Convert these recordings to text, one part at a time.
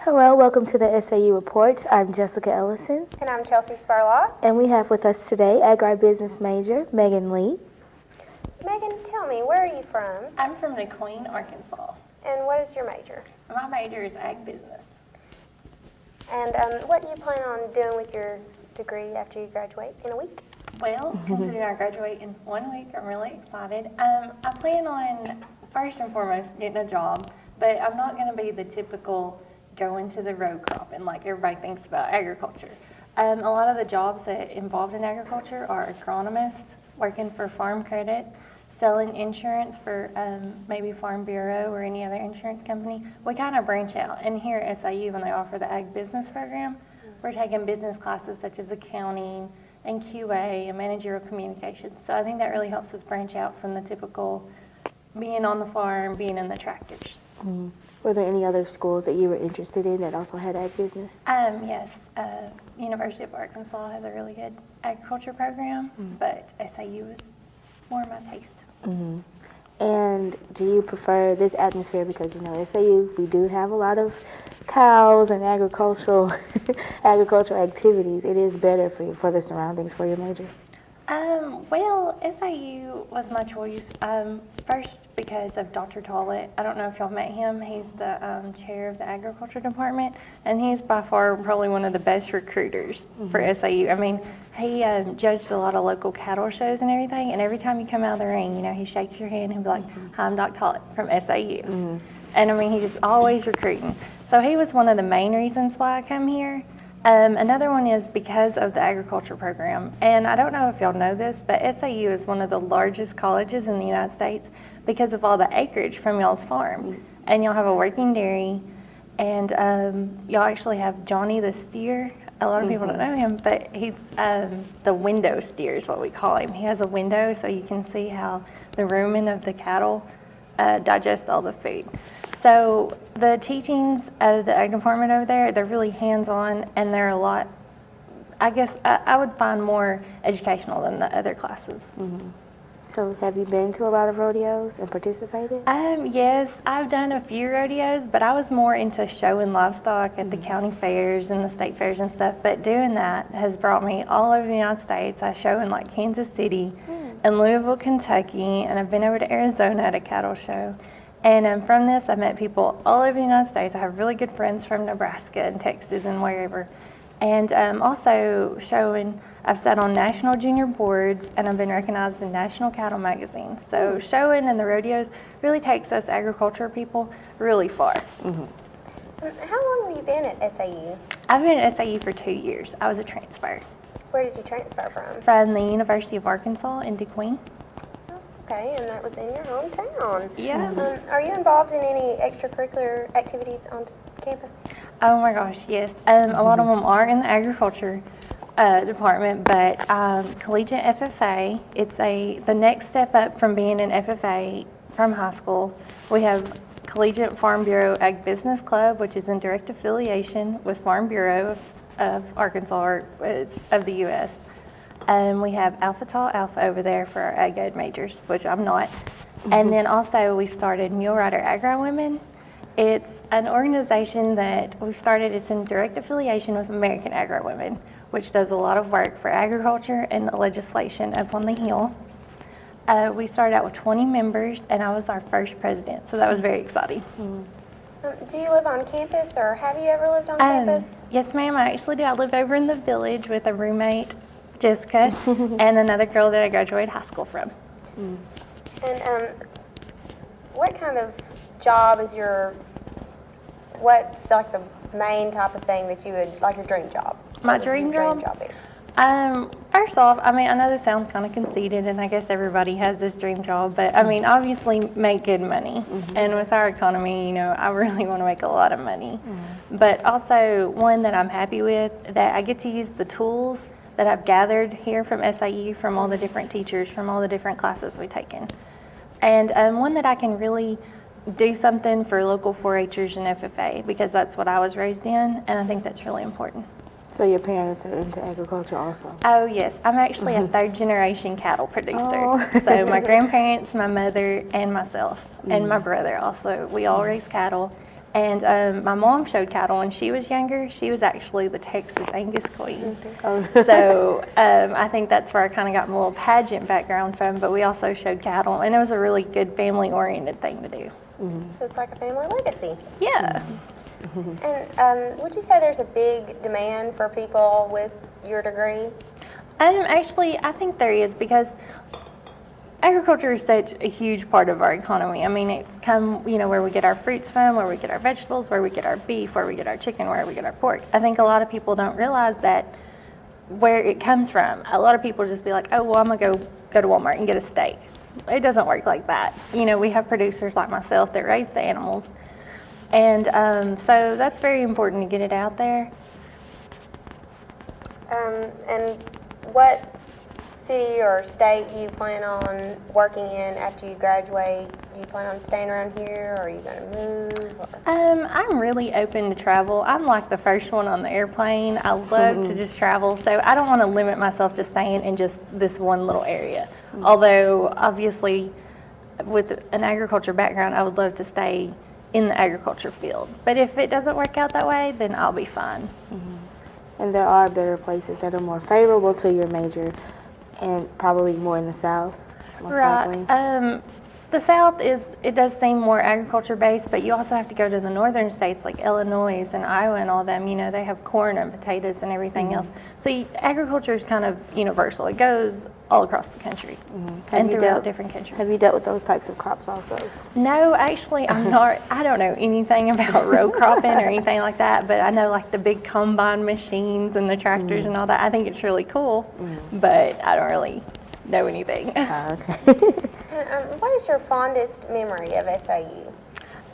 Hello, welcome to the SAU Report. I'm Jessica Ellison. And I'm Chelsea Spurlock. And we have with us today agribusiness major Megan Lee. Megan, tell me, where are you from? I'm from DeQueen, Arkansas. And what is your major? My major is ag business. And what do you plan on doing with your degree after you graduate in a week? Well, considering I graduate in 1 week, I'm really excited. I plan on, first and foremost, getting a job, but I'm not going to be the typical go into the row crop and like everybody thinks about agriculture. A lot of the jobs that involved in agriculture are agronomists, working for farm credit, selling insurance for maybe Farm Bureau or any other insurance company. We kind of branch out. And here at SAU, when they offer the ag business program, we're taking business classes such as accounting and QA and managerial communications. So I think that really helps us branch out from the typical being on the farm, being in the tractors. Mm-hmm. Were there any other schools that you were interested in that also had ag business? Yes, University of Arkansas has a really good agriculture program, but SAU is more my taste. Mm-hmm. And do you prefer this atmosphere because, you know, SAU, we do have a lot of cows and agricultural activities. It is better for the surroundings for your major? Well, SAU was my choice. First, because of Dr. Tollett. I don't know if y'all met him. He's the chair of the agriculture department, and he's by far probably one of the best recruiters for SAU. I mean, he judged a lot of local cattle shows and everything, and every time you come out of the ring, you know, he shakes your hand and he'll be like, "Hi, I'm Dr. Tollett from SAU." And I mean, he's just always recruiting. So he was one of the main reasons why I come here. Another one is because of the agriculture program. And I don't know if y'all know this, but SAU is one of the largest colleges in the United States because of all the acreage from y'all's farm. And y'all have a working dairy, and y'all actually have Johnny the steer. A lot of people don't know him, but he's the window steer is what we call him. He has a window so you can see how the rumen of the cattle digest all the food. So the teachings of the ag department over there, they're really hands-on, and they're a lot, I guess, I would find more educational than the other classes. So have you been to a lot of rodeos and participated? Yes, I've done a few rodeos, but I was more into showing livestock at the county fairs and the state fairs and stuff. But doing that has brought me all over the United States. I show in like Kansas City and Louisville, Kentucky, and I've been over to Arizona at a cattle show. And from this, I met people all over the United States. I have really good friends from Nebraska and Texas and wherever. And also showing, I've sat on national junior boards, and I've been recognized in national cattle magazines. So showing and the rodeos really takes us agriculture people really far. How long have you been at SAU? I've been at SAU for 2 years. I was a transfer. Where did you transfer from? From the University of Arkansas in DeQueen. Okay, and that was in your hometown. Yeah. Are you involved in any extracurricular activities on campus? Oh my gosh, yes. A lot of them are in the agriculture department, but collegiate FFA, it's the next step up from being an FFA from high school. We have Collegiate Farm Bureau Ag Business Club, which is in direct affiliation with Farm Bureau of Arkansas, or of the U.S. We have Alpha Tau Alpha over there for our ag ed majors, which I'm not. And then also we started Mule Rider Agri Women. It's an organization that we've started. It's in direct affiliation with American Agri Women, which does a lot of work for agriculture and legislation up on the Hill. We started out with 20 members, and I was our first president, so that was very exciting. Do you live on campus, or have you ever lived on campus? Yes, ma'am, I actually do. I live over in the village with a roommate, Jessica, and another girl that I graduated high school from. And what kind of job is what's like the main type of thing that you would, like your dream job? My dream job? First off, I mean, I know this sounds kind of conceited, and I guess everybody has this dream job, but I mean, obviously make good money. And with our economy, you know, I really want to make a lot of money. But also one that I'm happy with, that I get to use the tools that I've gathered here from SAU, from all the different teachers, from all the different classes we've taken. And one that I can really do something for local 4-H'ers and FFA, because that's what I was raised in, and I think that's really important. So your parents are into agriculture also? Oh yes, I'm actually a 3rd generation cattle producer. So my grandparents, my mother, and myself, and my brother also, we all raise cattle. And my mom showed cattle when she was younger. She was actually the Texas Angus Queen. So I think that's where I kind of got my little pageant background from, but we also showed cattle, and it was a really good family-oriented thing to do. So it's like a family legacy. Yeah. And would you say there's a big demand for people with your degree? Actually, I think there is, because agriculture is such a huge part of our economy. I mean, it's where we get our fruits from, where we get our vegetables, where we get our beef, where we get our chicken, where we get our pork. I think a lot of people don't realize that where it comes from. A lot of people just be like, oh, well, I'm going to go to Walmart and get a steak. It doesn't work like that. We have producers like myself that raise the animals. And so that's very important to get it out there. And what city or state do you plan on working in after you graduate? Do you plan on staying around here, or are you going to move? Or? I'm really open to travel. I'm like the first one on the airplane. I love to just travel, so I don't want to limit myself to staying in just this one little area. Although, obviously, with an agriculture background, I would love to stay in the agriculture field. But if it doesn't work out that way, then I'll be fine. And there are better places that are more favorable to your major, and probably more in the South, most likely. The South it does seem more agriculture based, but you also have to go to the northern states like Illinois and Iowa and all them. They have corn and potatoes and everything else. So agriculture is kind of universal. It goes all across the country and throughout different countries. Have you dealt with those types of crops also? No, actually, I'm not. I don't know anything about row cropping or anything like that, but I know like the big combine machines and the tractors and all that. I think it's really cool, but I don't really know anything. Okay. What is your fondest memory of SAU?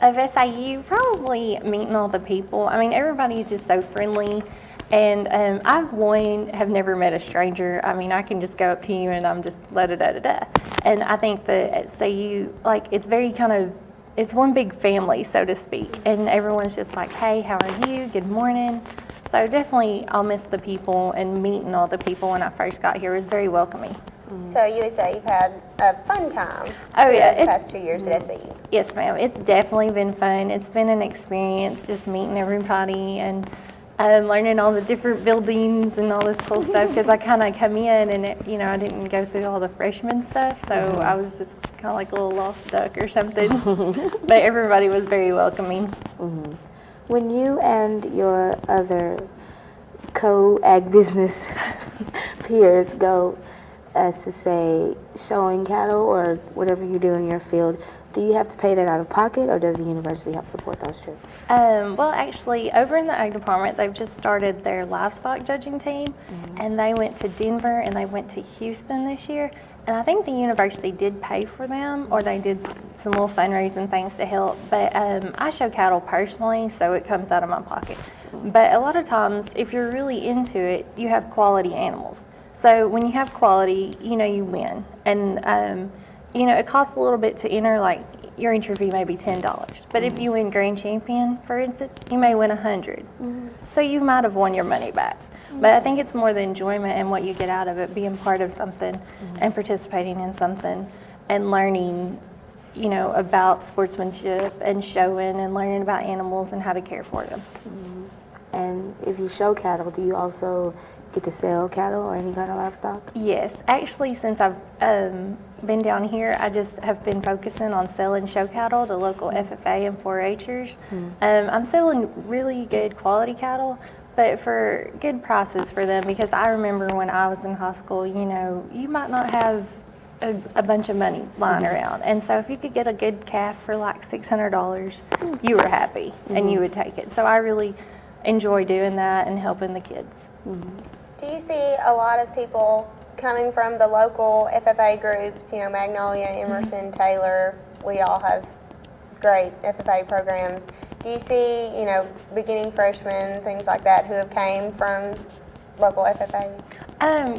Of SAU, probably meeting all the people. I mean, everybody is just so friendly. And have never met a stranger. I mean, I can just go up to you and I'm just da-da-da-da-da. And I think that at SAU, like, it's very it's one big family, so to speak. And everyone's just like, hey, how are you? Good morning. So definitely I'll miss the people, and meeting all the people when I first got here was very welcoming. So you would say you've had a fun time the past 2 years at SAU? Yes, ma'am. It's definitely been fun. It's been an experience just meeting everybody and learning all the different buildings and all this cool stuff, because I kind of come in and I didn't go through all the freshman stuff, so I was just kind of like a little lost duck or something. But everybody was very welcoming. When you and your other co-ag business peers go, as to say, showing cattle or whatever you do in your field, do you have to pay that out of pocket, or does the university help support those trips? Well, actually, over in the ag department, they've just started their livestock judging team, and they went to Denver and they went to Houston this year. And I think the university did pay for them, or they did some little fundraising things to help. But I show cattle personally, so it comes out of my pocket. But a lot of times, if you're really into it, you have quality animals. So when you have quality, you win. And it costs a little bit to enter, like your entry fee may be $10. But if you win grand champion, for instance, you may win $100. So you might have won your money back. But I think it's more the enjoyment and what you get out of it, being part of something and participating in something and learning, about sportsmanship and showing and learning about animals and how to care for them. And if you show cattle, do you also get to sell cattle or any kind of livestock? Yes, actually, since I've been down here, I just have been focusing on selling show cattle to local FFA and 4-Hers. I'm selling really good quality cattle, but for good prices for them, because I remember when I was in high school, you might not have a bunch of money lying around, and so if you could get a good calf for like $600, you were happy and you would take it. So I really enjoy doing that and helping the kids. Do you see a lot of people coming from the local FFA groups, Magnolia, Emerson, Taylor? We all have great FFA programs. Do you see, beginning freshmen, things like that, who have came from local FFAs?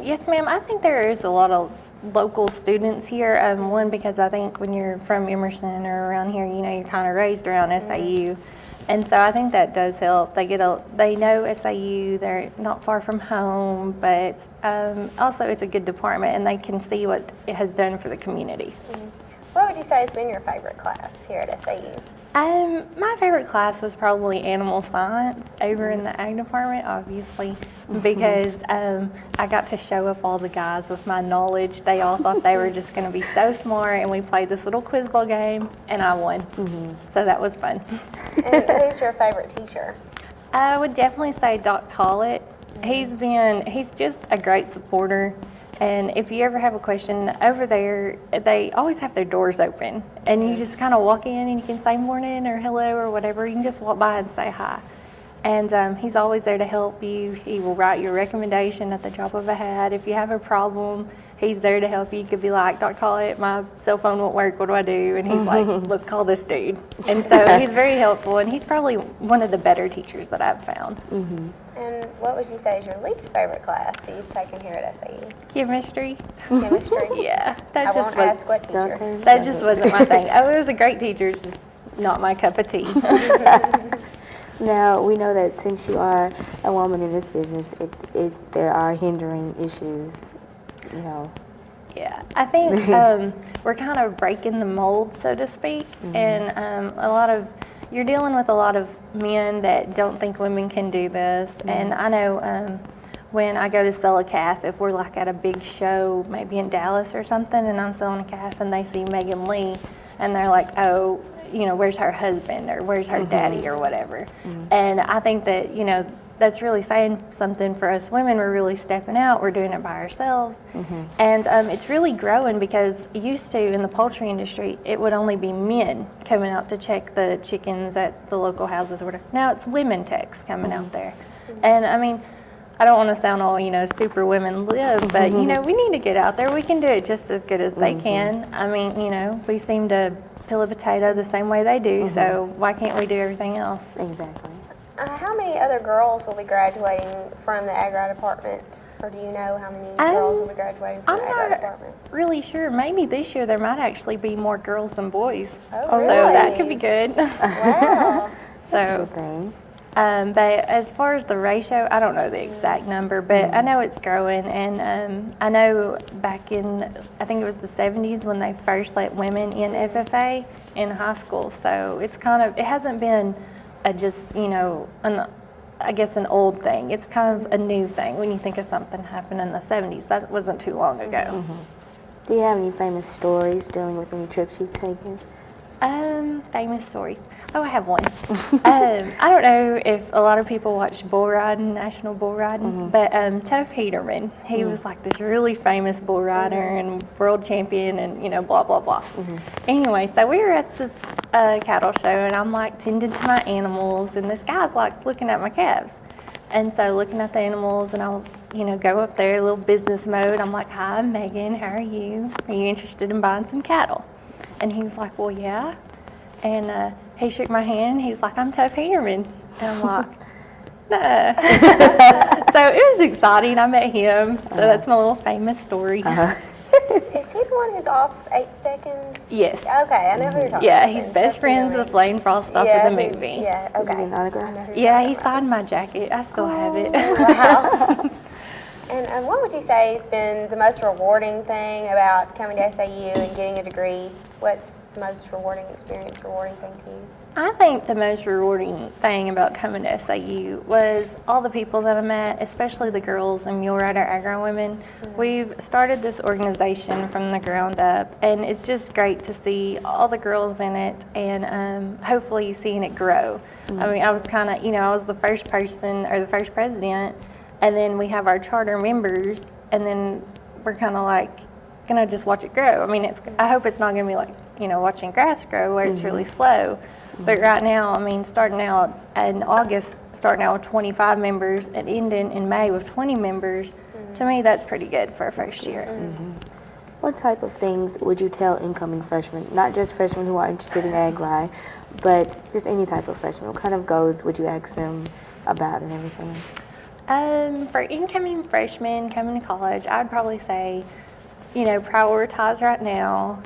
Yes, ma'am. I think there is a lot of local students here. One, because I think when you're from Emerson or around here, you're kind of raised around SAU. And so I think that does help. They know SAU, they're not far from home, but also it's a good department and they can see what it has done for the community. What would you say has been your favorite class here at SAU? My favorite class was probably animal science over in the ag department, obviously, because I got to show up all the guys with my knowledge. They all thought they were just going to be so smart, and we played this little quiz bowl game, and I won. So that was fun. And who's your favorite teacher? I would definitely say Doc Tollett. He's just a great supporter. And if you ever have a question over there, they always have their doors open. And you just kind of walk in and you can say morning or hello or whatever. You can just walk by and say hi. And he's always there to help you. He will write your recommendation at the drop of a hat. If you have a problem, he's there to help you. You could be like, Dr. Tollett, my cell phone won't work. What do I do? And he's like, let's call this dude. And so he's very helpful. And he's probably one of the better teachers that I've found. And what would you say is your least favorite class that you've taken here at SAU? Chemistry. Chemistry? Yeah. I won't ask what teacher. That just wasn't my thing. Oh, it was a great teacher, it's just not my cup of tea. Now, we know that since you are a woman in this business, there are hindering issues, you know. Yeah, I think we're kind of breaking the mold, so to speak, and you're dealing with a lot of men that don't think women can do this, and I know when I go to sell a calf, if we're like at a big show, maybe in Dallas or something, and I'm selling a calf and they see Megan Lee, and they're like, oh, you know, where's her husband or where's her daddy or whatever. And I think that, you know, that's really saying something for us women. We're really stepping out. We're doing it by ourselves. And it's really growing because used to in the poultry industry, it would only be men coming out to check the chickens at the local houses or whatever. Now it's women techs coming out there. And I mean, I don't want to sound all, you know, super women live, but, you know, we need to get out there. We can do it just as good as they can. I mean, you know, we seem to peel a potato the same way they do, so why can't we do everything else? Exactly. How many other girls will be graduating from the agri department? Or do you know how many girls will be graduating from the agri department? I'm not really sure. Maybe this year there might actually be more girls than boys. Oh, really? So that could be good. Wow. That's a good thing. But as far as the ratio, I don't know the exact number, but I know it's growing. And I know back in, I think it was the 70s when they first let women in FFA in high school. So it's kind of, it hasn't been just, you know, I guess an old thing. It's kind of a new thing when you think of something happened in the 70s. That wasn't too long ago. Do you have any famous stories dealing with any trips you've taken? Famous stories. Oh, I have one. I don't know if a lot of people watch bull riding, national bull riding, but Tuff Heaterman, he was like this really famous bull rider and world champion and, you know, blah, blah, blah. Anyway, so we were at this cattle show and I'm like tending to my animals and this guy's like looking at my calves. And so looking at the animals and I'll, you know, go up there, a little business mode. I'm like, hi, I'm Megan, how are you? Are you interested in buying some cattle? And he was like, well, yeah. And he shook my hand. He was like, I'm Tuff Heaterman. And I'm like, no. So it was exciting. I met him. So that's my little famous story. Is he the one who's off 8 seconds? Yes. Okay, I know who you're talking Yeah, about. he's best friends with Lane Frost off of the movie. Yeah, Did you okay. get an autograph? Yeah, he signed my jacket. I still have it. Wow. And what would you say has been the most rewarding thing about coming to SAU and getting a degree? What's the most rewarding experience, rewarding thing to you? I think the most rewarding thing about coming to SAU was all the people that I met, especially the girls in Mule Rider Agri Women. We've started this organization from the ground up, and it's just great to see all the girls in it and hopefully seeing it grow. I mean, I was kind of, you know, I was the first person or the first president, and then we have our charter members, and then we're kind of like gonna just watch it grow. I mean, I hope it's not gonna be like, you know, watching grass grow where it's really slow. But right now, I mean, starting out in August, starting out with 25 members and ending in May with 20 members, to me, that's pretty good for a first year. What type of things would you tell incoming freshmen, not just freshmen who are interested in agri, but just any type of freshman? What kind of goals would you ask them about and everything? For incoming freshmen coming to college, I'd probably say, you know, prioritize right now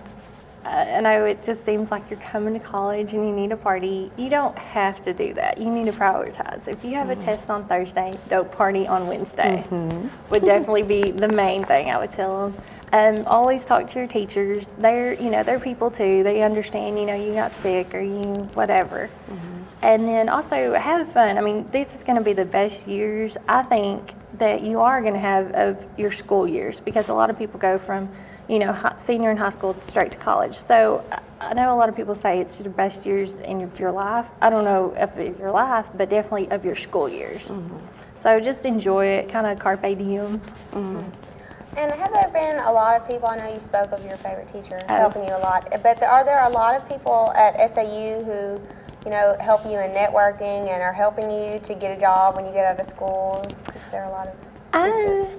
I know it just seems like you're coming to college and you need a party. You don't have to do that. You need to prioritize. If you have a test on Thursday, don't party on Wednesday. Would definitely be the main thing I would tell them. Always talk to your teachers. They're people too. They understand, you got sick or you whatever. And then also have fun. I mean, this is going to be the best years, I think, that you are going to have of your school years, because a lot of people go from senior in high school straight to college. So I know a lot of people say it's the best years of your life. I don't know if of your life, but definitely of your school years. So just enjoy it, kind of carpe diem. And have there been a lot of people, I know you spoke of your favorite teacher helping you a lot, but are there a lot of people at SAU who, help you in networking and are helping you to get a job when you get out of school? Is there a lot of assistance?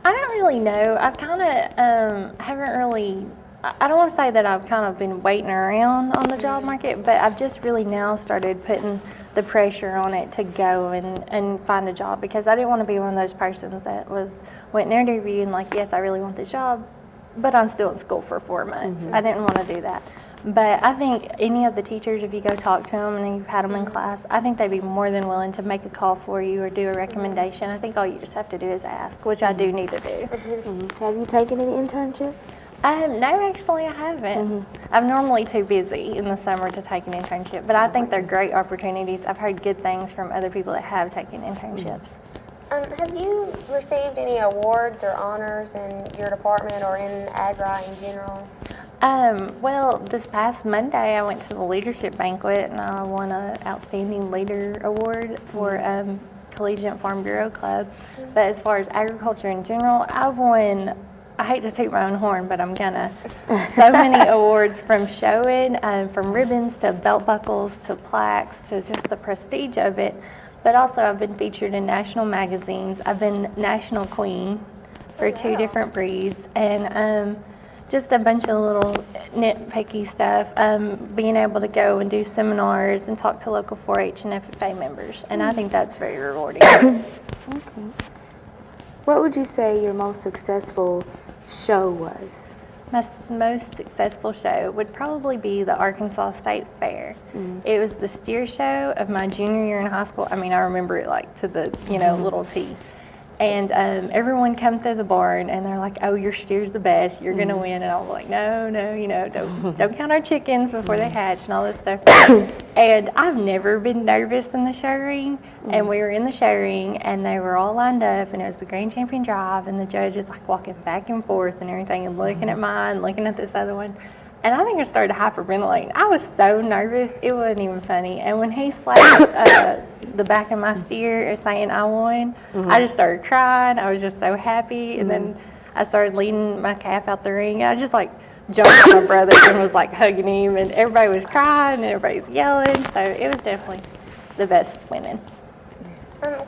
I don't really know. I've kind of haven't really, I don't want to say that I've kind of been waiting around on the job market, but I've just really now started putting the pressure on it to go and find a job, because I didn't want to be one of those persons that went and interviewed and like, yes, I really want this job, but I'm still in school for 4 months. I didn't want to do that. But I think any of the teachers, if you go talk to them and you've had them in class, I think they'd be more than willing to make a call for you or do a recommendation. I think all you just have to do is ask, which I do need to do. Have you taken any internships? No, actually I haven't. I'm normally too busy in the summer to take an internship, but I think they're great opportunities. I've heard good things from other people that have taken internships. Have you received any awards or honors in your department or in AGRI in general? Well, this past Monday I went to the leadership banquet and I won an Outstanding Leader Award for Collegiate Farm Bureau Club. But as far as agriculture in general, I've won, I hate to toot my own horn, but I'm gonna, so many awards, from showing, from ribbons to belt buckles to plaques to just the prestige of it. But also I've been featured in national magazines. I've been National Queen for 2 different breeds, and just a bunch of little nitpicky stuff, being able to go and do seminars and talk to local 4-H and FFA members, and I think that's very rewarding. Okay. What would you say your most successful show was? My most successful show would probably be the Arkansas State Fair. It was the steer show of my junior year in high school. I mean, I remember it like to the little T. And everyone come through the barn and they're like, "Oh, your steer's the best. You're gonna win." And I was like, "No, don't count our chickens before they hatch," and all this stuff. And I've never been nervous in the show ring. And we were in the show ring and they were all lined up and it was the Grand Champion Drive and the judge is like walking back and forth and everything and looking at mine, looking at this other one. And I think I started hyperventilating. I was so nervous, it wasn't even funny. And when he slapped the back of my steer saying I won, I just started crying. I was just so happy. And then I started leading my calf out the ring. I just like jumped with my brother and was like hugging him. And everybody was crying and everybody was yelling. So it was definitely the best winning.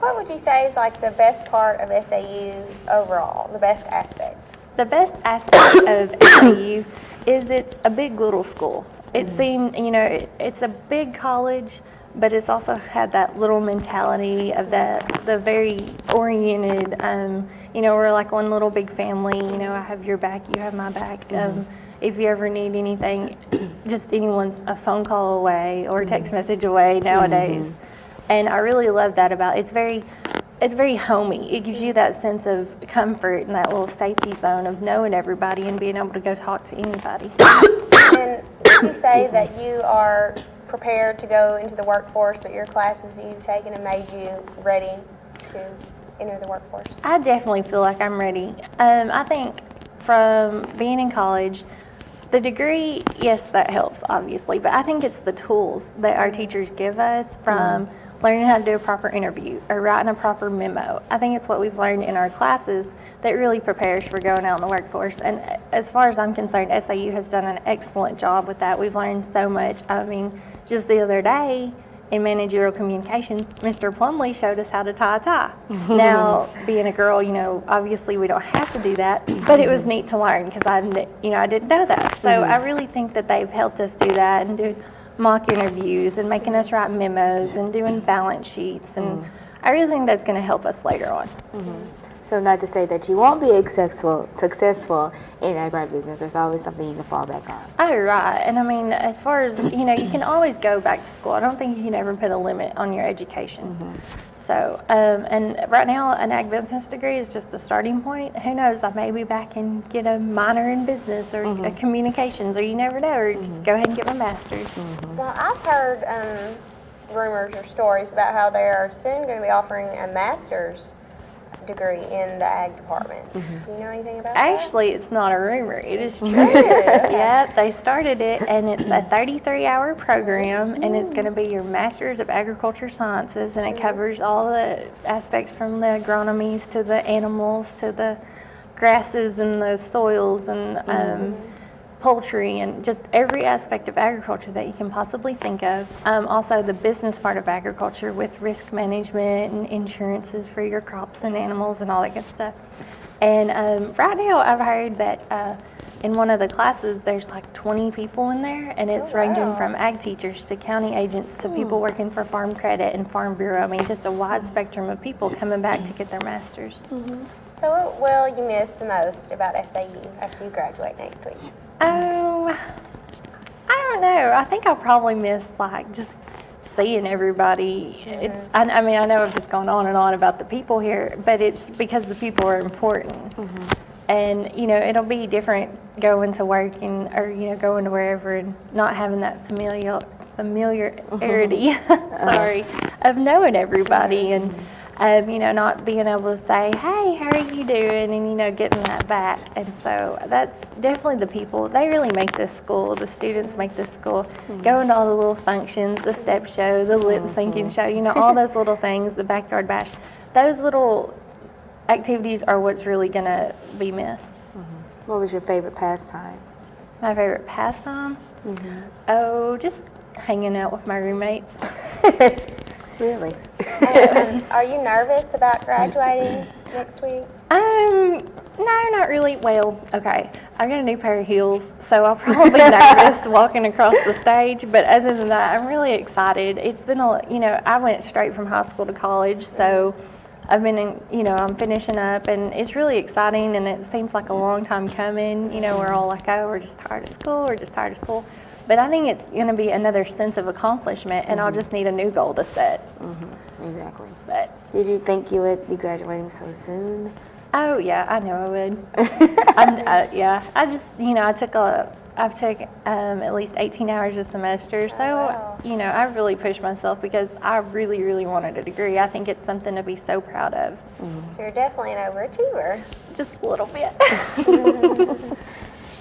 What would you say is like the best part of SAU overall, the best aspect? The best aspect of SAU is it's a big little school. It seemed, it's a big college, but it's also had that little mentality of the very oriented, we're like one little big family, I have your back, you have my back. If you ever need anything, just anyone's a phone call away or a text message away nowadays. And I really love that about it. It's very homey. It gives you that sense of comfort and that little safety zone of knowing everybody and being able to go talk to anybody. And would you say that you are prepared to go into the workforce, that your classes that you've taken have made you ready to enter the workforce? I definitely feel like I'm ready. I think from being in college, the degree, yes, that helps, obviously, but I think it's the tools that our teachers give us, from learning how to do a proper interview or writing a proper memo. I think it's what we've learned in our classes that really prepares for going out in the workforce. And as far as I'm concerned, SAU has done an excellent job with that. We've learned so much. I mean, just the other day in managerial communications, Mr. Plumley showed us how to tie a tie. Now, being a girl, obviously we don't have to do that, but it was neat to learn because I didn't know that. So I really think that they've helped us do that and do mock interviews and making us write memos and doing balance sheets, and I really think that's going to help us later on. So not to say that you won't be successful in agribusiness. There's always something you can fall back on. Oh, right. And I mean, as far as, you know, you can always go back to school. I don't think you can ever put a limit on your education. So, and right now, an ag business degree is just a starting point. Who knows? I may be back and get a minor in business or a communications, or you never know, or just go ahead and get my master's. Well, I've heard rumors or stories about how they are soon going to be offering a master's degree in the ag department. Do you know anything about that? Actually, it's not a rumor. It is true. Yeah, they started it, and it's a 33-hour program, and it's going to be your Master's of Agriculture Sciences, and it covers all the aspects from the agronomies to the animals to the grasses and the soils and poultry and just every aspect of agriculture that you can possibly think of. Also the business part of agriculture with risk management and insurances for your crops and animals and all that good stuff. And right now I've heard that in one of the classes there's like 20 people in there, and it's ranging from ag teachers to county agents to people working for Farm Credit and Farm Bureau. I mean, just a wide spectrum of people coming back to get their masters. So what will you miss the most about SAU after you graduate next week? Oh, I don't know. I think I'll probably miss like just seeing everybody. It's. I mean, I know I've just gone on and on about the people here, but it's because the people are important. And you know, it'll be different going to work and or you know going to wherever and not having that familiarity. Sorry, of knowing everybody and. You know, not being able to say, hey, how are you doing? And, you know, getting that back. And so that's definitely the people. They really make this school. The students make this school. Going to all the little functions, the step show, the lip syncing show, you know, all those little things, the backyard bash. Those little activities are what's really going to be missed. What was your favorite pastime? My favorite pastime? Oh, just hanging out with my roommates. Really? Are you nervous about graduating next week? No, not really. Well, okay, I got a new pair of heels, so I'll probably be nervous walking across the stage, but other than that, I'm really excited. It's been you know, I went straight from high school to college, so I've been you know, I'm finishing up, and it's really exciting, and it seems like a long time coming. You know, we're all like, oh, we're just tired of school, But I think it's going to be another sense of accomplishment, and I'll just need a new goal to set. Exactly. But Did you think you would be graduating so soon? oh yeah, I know I would. Yeah, I just you know I've taken at least 18 hours a semester, so you know I really pushed myself because I really really wanted a degree. I think it's something to be so proud of. So you're definitely an overachiever. Just a little bit.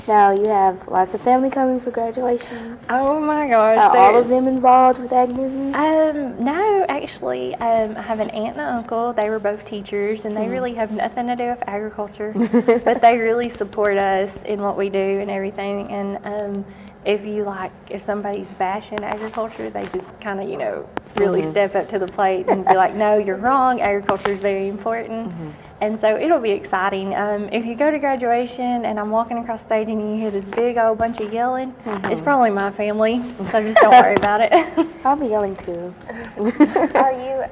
Now you have lots of family coming for graduation. Oh my gosh. Are all of them involved with ag business? No, actually, I have an aunt and an uncle. They were both teachers, and they really have nothing to do with agriculture, but they really support us in what we do and everything. And if somebody's bashing agriculture, they just kind of, you know, really step up to the plate and be like, no, you're wrong. Agriculture is very important. And so it'll be exciting. If you go to graduation and I'm walking across stage and you hear this big old bunch of yelling, it's probably my family, so just don't worry about it. I'll be yelling too. Are you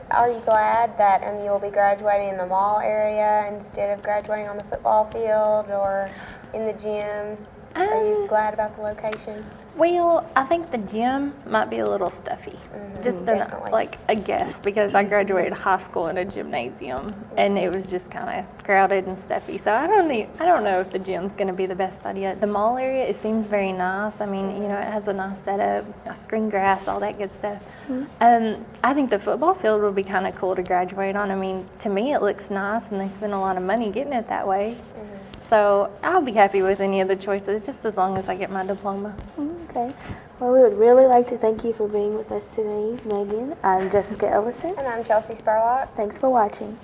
glad that you'll be graduating in the mall area instead of graduating on the football field or in the gym? Are you glad about the location? Well, I think the gym might be a little stuffy. Just definitely. like a guess, because I graduated high school in a gymnasium, and it was just kind of crowded and stuffy. So I don't know if the gym's going to be the best idea. The mall area, it seems very nice. I mean, you know, it has a nice setup, nice green grass, all that good stuff. I think the football field would be kind of cool to graduate on. I mean, to me, it looks nice, and they spend a lot of money getting it that way. So I'll be happy with any of the choices, just as long as I get my diploma. Okay. Well, we would really like to thank you for being with us today, Megan. I'm Jessica Ellison. And I'm Chelsea Spurlock. Thanks for watching.